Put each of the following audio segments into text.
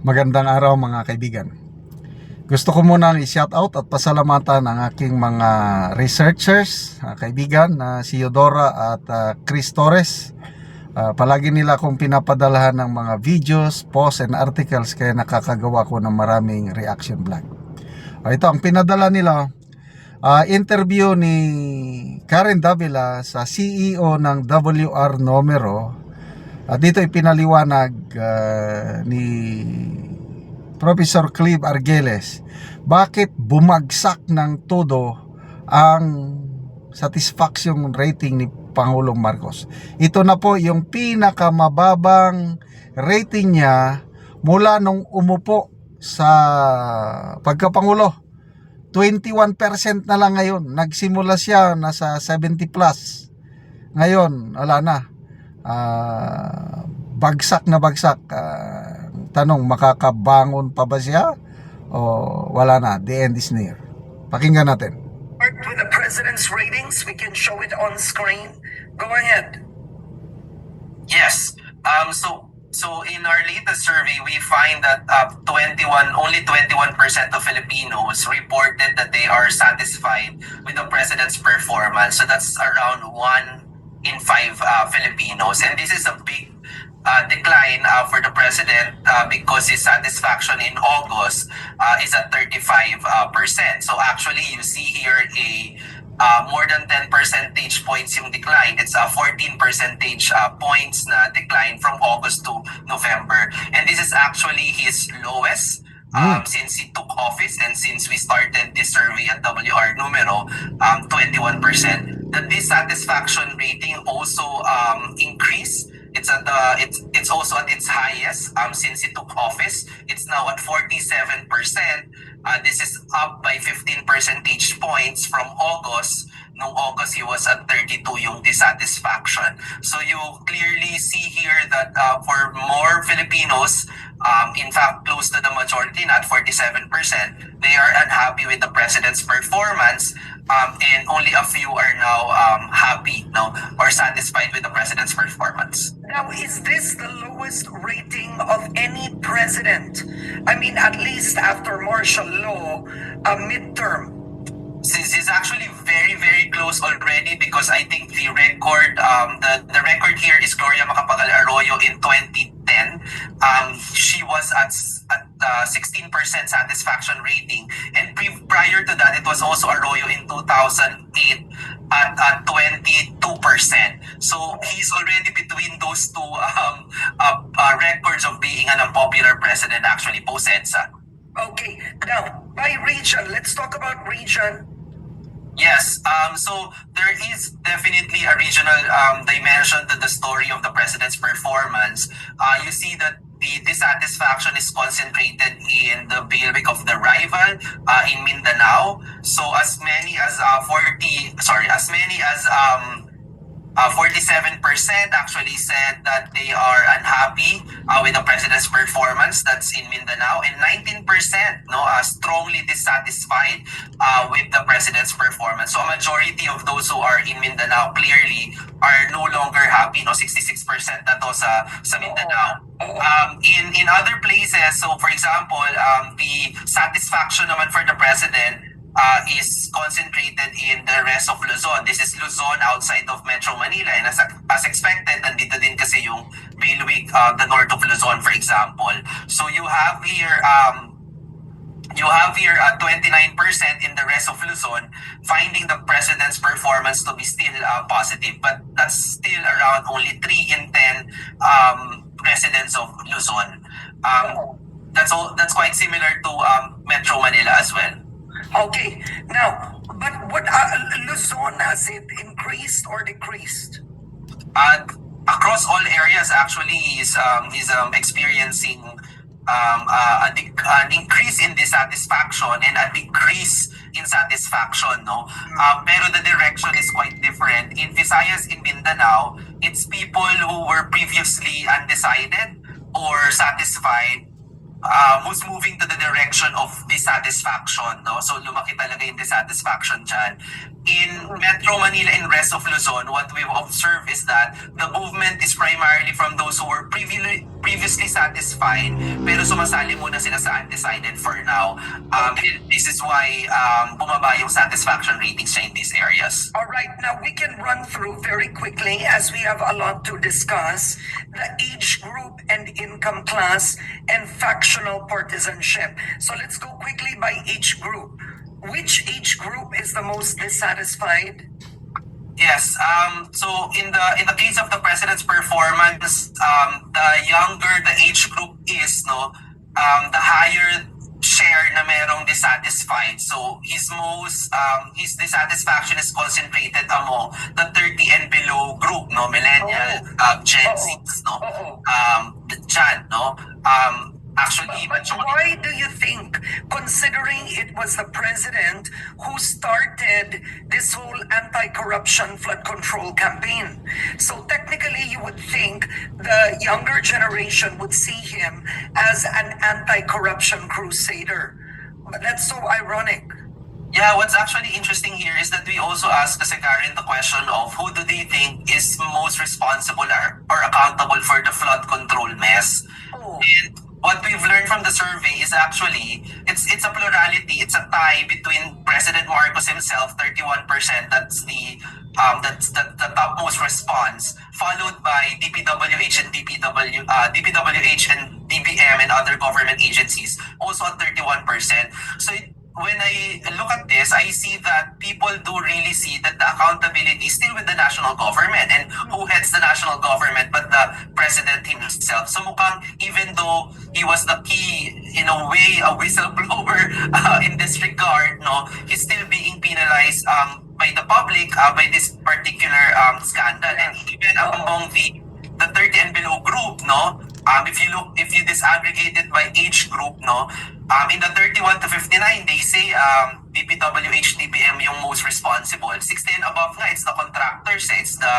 Magandang araw mga kaibigan. Gusto ko munang i-shoutout at pasalamatan ang aking mga researchers, kaibigan na si Eudora at Chris Torres. Palagi nila akong pinapadalahan ng mga videos, posts and articles kaya nakakagawa ko ng maraming reaction vlog. Ito ang pinadala nila, interview ni Karen Davila sa CEO ng WR Numero. At dito ipinaliwanag ni Professor Clive Argeles bakit bumagsak ng todo ang satisfaction rating ni Pangulong Marcos. Ito na po yung pinakamababang rating niya mula nung umupo sa pagkapangulo. 21% na lang ngayon. Nagsimula siya nasa 70 plus. Ngayon, wala na. Bagsak na bagsak. Tanong, makakabangon pa ba siya o wala na? The end is near. Pakinggan natin. With the president's ratings, we can show it on screen. Go ahead. Yes. So in our latest survey, we find that only 21% of Filipinos reported that they are satisfied with the president's performance. So that's around 1 in 5 Filipinos, and this is a big decline for the president because his satisfaction in August is at 35%. So actually, you see here a more than 10 percentage points yung decline. It's a 14 percentage points na decline from August to November, and this is actually his lowest since he took office and since we started this survey at WR Numero, 21%. The dissatisfaction rating also increased. It's also at its highest since he took office. It's now at 47%. This is up by 15 percentage points from August. Noong August, he was at 32 yung dissatisfaction. So you clearly see here that for more Filipinos, in fact, close to the majority, not 47%, they are unhappy with the president's performance, and only a few are now happy, or satisfied with the president's performance. Now, is this the lowest rating of any president? I mean, at least after martial law, a midterm. Since it's actually very, very close already, because I think the record, the record here is Gloria Macapagal Arroyo in 2010. She was at 16% satisfaction rating, and prior to that, it was also Arroyo in 2008 at 22%. So he's already between those two records of being an unpopular president, actually, post-EDSA. Okay, now, by region, let's talk about region. Yes, so there is definitely a regional dimension to the story of the president's performance. You see that the dissatisfaction is concentrated in the bailiwick of the rival in Mindanao. So as many as 47% actually said that they are unhappy with the president's performance. That's in Mindanao, and 19% strongly dissatisfied with the president's performance. So a majority of those who are in Mindanao clearly are no longer happy. 66% na to sa Mindanao. In other places, so for example, the satisfaction naman for the president is concentrated in the rest of Luzon. This is Luzon outside of Metro Manila, and as expected, nandito din kasi yung bailiwick, the north of Luzon, for example. So you have here 29% in the rest of Luzon finding the president's performance to be still positive, but that's still around only 3 in 10 residents of Luzon. That's quite similar to Metro Manila as well. Okay, now, but what Luzon, has it increased or decreased? Across all areas, actually, he's experiencing an increase in dissatisfaction and a decrease in satisfaction, pero the direction is quite different. In Visayas, in Mindanao, it's people who were previously undecided or satisfied who's moving to the direction of dissatisfaction, So lumaki talaga yung dissatisfaction dyan. In Metro Manila and rest of Luzon, what we've observed is that the movement is primarily from those who were previously previously satisfied pero sumasali muna sila sa undecided for now. And this is why bumaba yung satisfaction ratings niya in these areas. All right, now we can run through very quickly, as we have a lot to discuss, the age group and income class and factional partisanship. So let's go quickly by age group. Which age group is the most dissatisfied? Yes. So in the case of the president's performance, the younger the age group is, the higher share na merong dissatisfied. So his dissatisfaction is concentrated among the 30 and below group, millennial, Gen Z, dyan, actually, But why do you think, considering it was the president who started this whole anti-corruption flood control campaign? So technically, you would think the younger generation would see him as an anti-corruption crusader. But that's so ironic. Yeah, what's actually interesting here is that we also asked the Secretary the question of who do they think is most responsible or accountable for the flood control mess. Oh. And what we've learned from the survey is actually it's a plurality. It's a tie between President Marcos himself, 31%. That's the topmost response, followed by DPWH and DPWH and DBM and other government agencies, also at 31%. So when I look at this, I see that people do really see that the accountability is still with the national government. And who heads the national government but the president himself? So mukhang even though he was the key, in a way, a whistleblower in this regard, he's still being penalized by the public by this particular scandal. And even among the 30 and below group, if you disaggregate it by age group, in the 31 to 59, they say DPWH, DBM yung most responsible. 60 and above nga, it's the contractors, it's the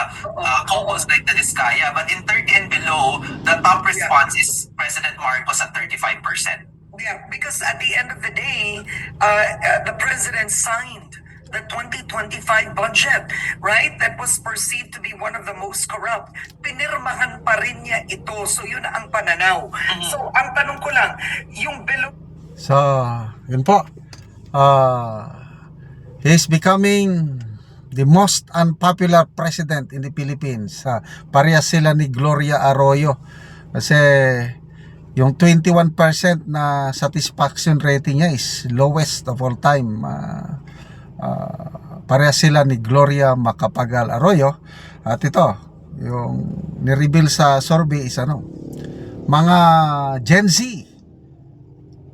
couples like the Diskaya. But in 30 and below, the top response is President Marcos at 35%. Yeah, because at the end of the day, the president signed the 2025 budget, right? That was perceived to be one of the most corrupt. Pinirmahan pa rin niya ito. So yun ang pananaw. So ang tanong ko lang, yung below... So, yun po. He's becoming the most unpopular president in the Philippines. Parehas sila ni Gloria Arroyo. Kasi yung 21% na satisfaction rating niya is lowest of all time. Parehas sila ni Gloria Macapagal Arroyo. At ito, yung ni-reveal sa survey is mga Gen Z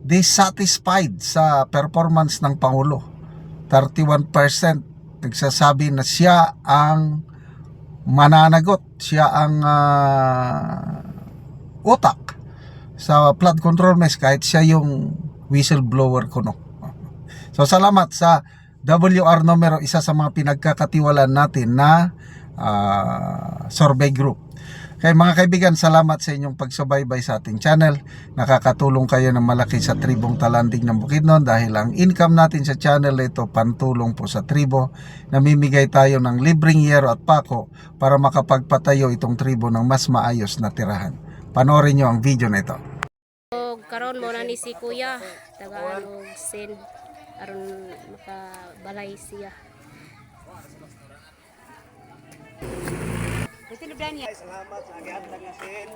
dissatisfied sa performance ng Pangulo. 31% nagsasabi na siya ang mananagot, siya ang utak sa flood control mess kahit siya yung whistleblower kuno. So salamat sa WR numero, isa sa mga pinagkakatiwalaan natin na survey group. Kaya mga kaibigan, salamat sa inyong pagsubaybay sa ating channel. Nakakatulong kayo ng malaki sa tribong Talanding ng Bukidnon dahil ang income natin sa channel ito pantulong po sa tribo. Namimigay tayo ng libreng yero at pako para makapagpatayo itong tribo ng mas maayos na tirahan. Panoorin nyo ang video na ito. Karon mo na ni si Kuya taga send aron makabalay siya. Salamat sa agihatag nga sin.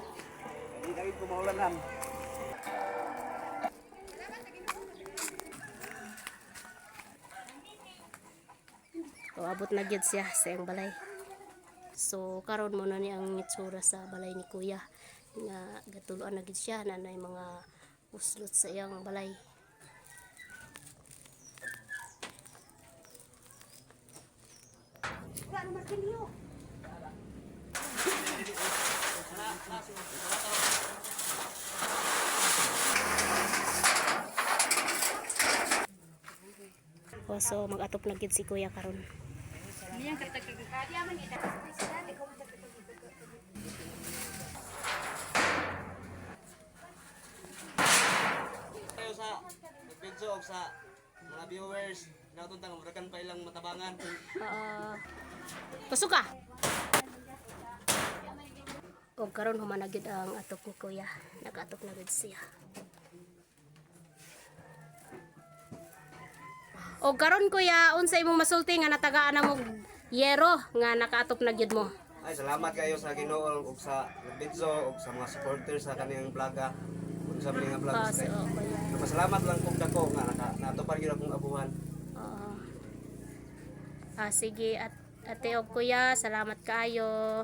Hindi dagit kumaulanan. So abot na gyud siya sa iyang balay. So karon mo na ni ang itsura sa balay ni Kuya. Nga gatuluan na gyud siya na mga uslot sa iyang balay. So mag-atop na gyud si Kuya karon. Tayo sa video sa mga viewers, natuntang murakan pa ilang matabangan. Pasok ka. O karon humanagid ang atop ni kuya. Nag-atop na gid siya. O karon kuya, unsa imong masulti nga natagaan na mo yero nga nakaatop na gyud mo? Ay, salamat kayo sa Ginoo ug sa video ug sa mga supporters sa kaniyang vloga. Ug sa mga vlogs Kasi kay. o kuya. Masalamat lang kung dako nga natupad gyud akong abuhan. Oo. Sige at ate og kuya, salamat kaayo.